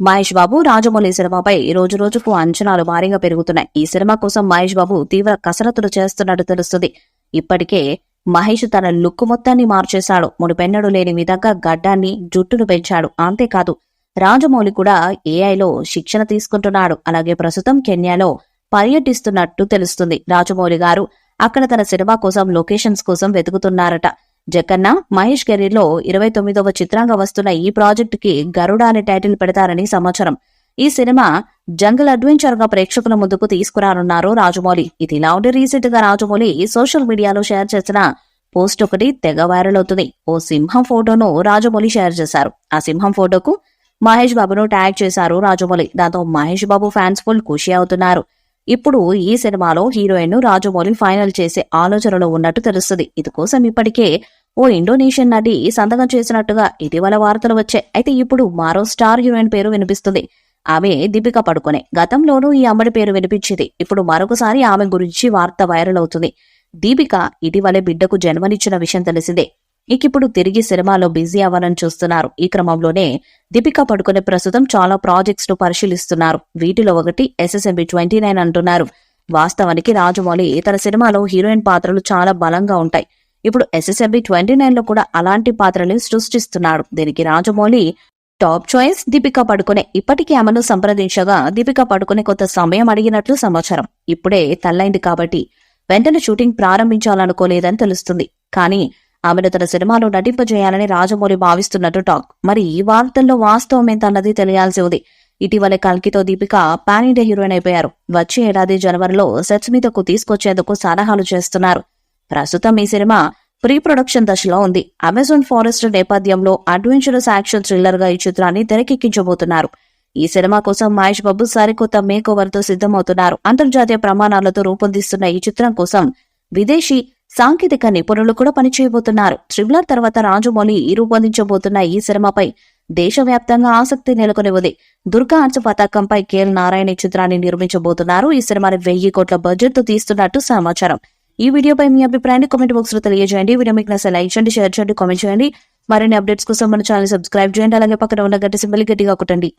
మహేష్ బాబు రాజమౌళి సినిమాపై రోజు రోజుకు అంచనాలు భారీగా పెరుగుతున్నాయి. ఈ సినిమా కోసం మహేష్ బాబు తీవ్ర కసరత్తులు చేస్తున్నట్టు తెలుస్తుంది. ఇప్పటికే మహేష్ తన లుక్ మొత్తాన్ని మార్చేశాడు. మునుపెన్నడూ లేని విధంగా గడ్డాన్ని, జుట్టును పెంచాడు. అంతేకాదు రాజమౌళి కూడా ఏఐలో శిక్షణ తీసుకుంటున్నాడు. అలాగే ప్రస్తుతం కెన్యాలో పర్యటిస్తున్నట్టు తెలుస్తుంది. రాజమౌళి గారు అక్కడ తన సినిమా కోసం లొకేషన్స్ కోసం వెతుకుతున్నారట. జక్కన్న మహేష్ కెరీర్ లో 29వ చిత్రంగా వస్తున్న ఈ ప్రాజెక్ట్ కి గరుడ అనే టైటిల్ పెడతారని సమాచారం. ఈ సినిమా జంగల్ అడ్వెంచర్ గా ప్రేక్షకుల ముందుకు తీసుకురానున్నారు రాజమౌళి. ఇది ఇలా ఉండి రీసెంట్ గా రాజమౌళి సోషల్ మీడియాలో షేర్ చేసిన పోస్ట్ ఒకటి తెగ వైరల్ అవుతుంది. ఓ సింహం ఫోటోను రాజమౌళి షేర్ చేశారు. ఆ సింహం ఫోటోకు మహేష్ బాబును ట్యాగ్ చేశారు రాజమౌళి. దాంతో మహేష్ బాబు ఫ్యాన్స్ ఫుల్ ఖుషి అవుతున్నారు. ఇప్పుడు ఈ సినిమాలో హీరోయిన్ ను రాజమౌళి ఫైనల్ చేసే ఆలోచనలో ఉన్నట్టు తెలుస్తుంది. ఇందుకోసం ఇప్పటికే ఓ ఇండోనేషియన్ నటి సంతకం చేసినట్టుగా ఇటీవల వార్తలు వచ్చాయి. అయితే ఇప్పుడు మరో స్టార్ హీరోయిన్ పేరు వినిపిస్తుంది. ఆమె దీపికా పడుకొనే. గతంలోనూ ఈ అమ్మడి పేరు వినిపించింది. ఇప్పుడు మరొకసారి ఆమె గురించి వార్త వైరల్ అవుతుంది. దీపిక ఇటీవలే బిడ్డకు జన్మనిచ్చిన విషయం తెలిసిందే. ఇప్పుడు తిరిగి సినిమాలో బిజీ అవ్వాలని చూస్తున్నారు. ఈ క్రమంలోనే దీపికా పడుకొనే ప్రస్తుతం చాలా ప్రాజెక్ట్స్ ను పరిశీలిస్తున్నారు. వీటిలో ఒకటి SSMB 29 అంటున్నారు. వాస్తవానికి రాజమౌళి తన సినిమాలో హీరోయిన్ పాత్రలు చాలా బలంగా ఉంటాయి. ఇప్పుడు SSMB 29 లో కూడా అలాంటి పాత్రలు సృష్టిస్తున్నాడు. దీనికి రాజమౌళి టాప్ చాయిస్ దీపికా పడుకొనే. ఇప్పటికీ ఆమెను సంప్రదించగా దీపికా పడుకొనే కొంత సమయం అడిగినట్లు సమాచారం. ఇప్పుడే తల్లైంది కాబట్టి వెంటనే షూటింగ్ ప్రారంభించాలనుకోలేదని తెలుస్తుంది. కానీ ఆమెను తన సినిమాలో నటింపజేయాలని రాజమౌళి భావిస్తున్నట్టు టాక్. మరి ఈ వార్తల్లో వాస్తవం ఏంటన్నది తెలియాల్సి ఉంది. ఇటీవలే కల్కితో దీపిక పాన్ ఇండియా హీరోయిన్ అయిపోయారు. వచ్చే ఏడాది జనవరిలో సెట్స్ మీదకు తీసుకొచ్చేందుకు సలహాలు చేస్తున్నారు. ప్రస్తుతం ఈ సినిమా ప్రీ ప్రొడక్షన్ దశలో ఉంది. అమెజాన్ ఫారెస్ట్ నేపథ్యంలో అడ్వెంచరస్ యాక్షన్ థ్రిల్లర్ గా ఈ చిత్రాన్ని తెరకెక్కించబోతున్నారు. ఈ సినిమా కోసం మహేష్ బాబు సరికొత్త మేక్ ఓవర్ తో సిద్ధమవుతున్నారు. అంతర్జాతీయ ప్రమాణాలతో రూపొందిస్తున్న ఈ చిత్రం కోసం విదేశీ సాంకేతిక నిపుణులు కూడా పనిచేయబోతున్నారు. థ్రిల్లర్ తర్వాత రాజమౌళి రూపొందించబోతున్న ఈ సినిమాపై దేశవ్యాప్తంగా ఆసక్తి నెలకొని ఉంది. దుర్గా ఆర్ట్స్ పతాకంపై KL నారాయణ ఈ చిత్రాన్ని నిర్మించబోతున్నారు. ఈ సినిమాని 1000 కోట్ల బడ్జెట్ తో తీస్తున్నట్టు సమాచారం. ఈ వీడియోపై మీ అభిప్రాయాన్ని కామెంట్ బాక్స్ లో తెలియజేయండి. వీడియో మీకు నచ్చితే లైక్ చేయండి, షేర్ చేయండి, కామెంట్ చేయండి. మరిన్ని అప్డేట్స్ కోసం మన ఛానల్ సబ్స్క్రైబ్ చేయండి. అలాగే పక్కన ఉన్న గంట సింబల్ గట్టిగా కొట్టండి.